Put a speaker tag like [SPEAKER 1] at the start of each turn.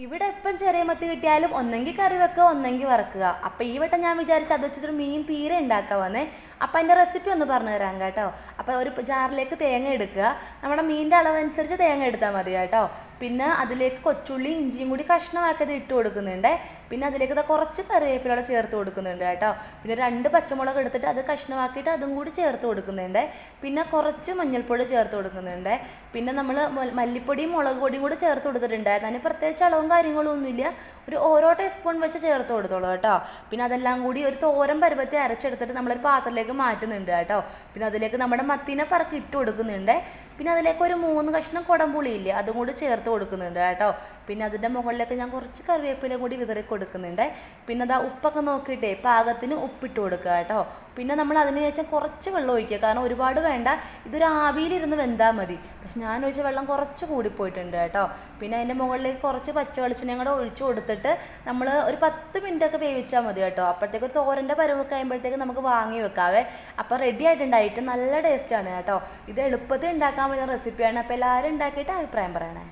[SPEAKER 1] ഇവിടെ എപ്പം ചെറിയ മത്തി കിട്ടിയാലും ഒന്നെങ്കിൽ കറി വെക്കുക ഒന്നെങ്കിൽ വറക്കുക. അപ്പം ഈ വട്ടം ഞാൻ വിചാരിച്ചു അത് വെച്ചിട്ടൊരു മീൻ പീര ഉണ്ടാക്കാൻ വന്നേ. അപ്പം അതിൻ്റെ റെസിപ്പി ഒന്ന് പറഞ്ഞു തരാം കേട്ടോ. അപ്പോൾ ഒരു ജാറിലേക്ക് തേങ്ങ എടുക്കുക. നമ്മുടെ മീനിൻ്റെ അളവനുസരിച്ച് തേങ്ങ എടുത്താൽ മതി കേട്ടോ. പിന്നെ അതിലേക്ക് കൊച്ചുള്ളി ഇഞ്ചിയും കൂടി കഷ്ണമാക്കിയത് ഇട്ട് കൊടുക്കുന്നുണ്ട്. പിന്നെ അതിലേക്ക് കുറച്ച് കറിവേപ്പില ചേർത്ത് കൊടുക്കുന്നുണ്ട് കേട്ടോ. പിന്നെ 2 പച്ചമുളക് എടുത്തിട്ട് അത് കഷ്ണമാക്കിയിട്ട് അതും കൂടി ചേർത്ത് കൊടുക്കുന്നുണ്ട്. പിന്നെ കുറച്ച് മഞ്ഞൾപ്പൊടി ചേർത്ത് കൊടുക്കുന്നുണ്ട്. പിന്നെ നമ്മൾ മല്ലിപ്പൊടിയും മുളക് പൊടിയും കൂടി ചേർത്ത് കൊടുത്തിട്ടുണ്ട്. അതിന് പ്രത്യേകിച്ച് അളവും കാര്യങ്ങളും ഒന്നുമില്ല, ഓരോ ടീസ്പൂൺ വെച്ച് ചേർത്ത് കൊടുത്തോളൂ കേട്ടോ. പിന്നെ അതെല്ലാം കൂടി ഒരു തോരൻ പരുവത്തിൽ അരച്ചെടുത്തിട്ട് നമ്മളൊരു പാത്രത്തിലേക്ക് മാറ്റുന്നുണ്ട് കേട്ടോ. പിന്നെ അതിലേക്ക് നമ്മുടെ മത്തീനെ പറക്കി ഇട്ട് കൊടുക്കുന്നുണ്ട്. പിന്നെ അതിലേക്ക് ഒരു 3 കഷ്ണം കുടംപുളി ഇല്ലേ, അതും കൂടി ചേർത്ത് കൊടുക്കുന്നുണ്ട് കേട്ടോ. പിന്നെ അതിൻ്റെ മുകളിലേക്ക് ഞാൻ കുറച്ച് കറിവേപ്പില കൂടി വിതറി കൊടുക്കുന്നുണ്ട്. പിന്നെ അതാ ഉപ്പൊക്കെ നോക്കിയിട്ടേ പാകത്തിന് ഉപ്പിട്ട് കൊടുക്കുക കേട്ടോ. പിന്നെ നമ്മൾ അതിന് ശേഷം കുറച്ച് വെള്ളം ഒഴിക്കുക, കാരണം ഒരുപാട് വേണ്ട, ഇതൊരു ആവിയിലിരുന്ന് വെന്താൽ മതി. പക്ഷെ ഞാൻ ഒഴിച്ച വെള്ളം കുറച്ച് കൂടിപ്പോയിട്ടുണ്ട് കേട്ടോ. പിന്നെ അതിൻ്റെ മുകളിലേക്ക് കുറച്ച് പച്ച വെളിച്ചെണ്ണയും കൂടെ ഒഴിച്ച് കൊടുത്തിട്ട് നമ്മൾ ഒരു 10 മിനിറ്റൊക്കെ വേവിച്ചാൽ മതി കേട്ടോ. അപ്പോഴത്തേക്ക് തോരൻ്റെ പരുവൊക്കെ കഴിയുമ്പോഴത്തേക്ക് നമുക്ക് വാങ്ങി വെക്കാവേ. അപ്പോൾ റെഡി ആയിട്ടുണ്ട്. ഐറ്റം നല്ല ടേസ്റ്റാണ് കേട്ടോ. ഇത് എളുപ്പത്തിൽ ഉണ്ടാക്കാൻ പറ്റുന്ന റെസിപ്പിയാണ്. അപ്പോൾ എല്ലാവരും ഉണ്ടാക്കിയിട്ട് അഭിപ്രായം പറയണേ.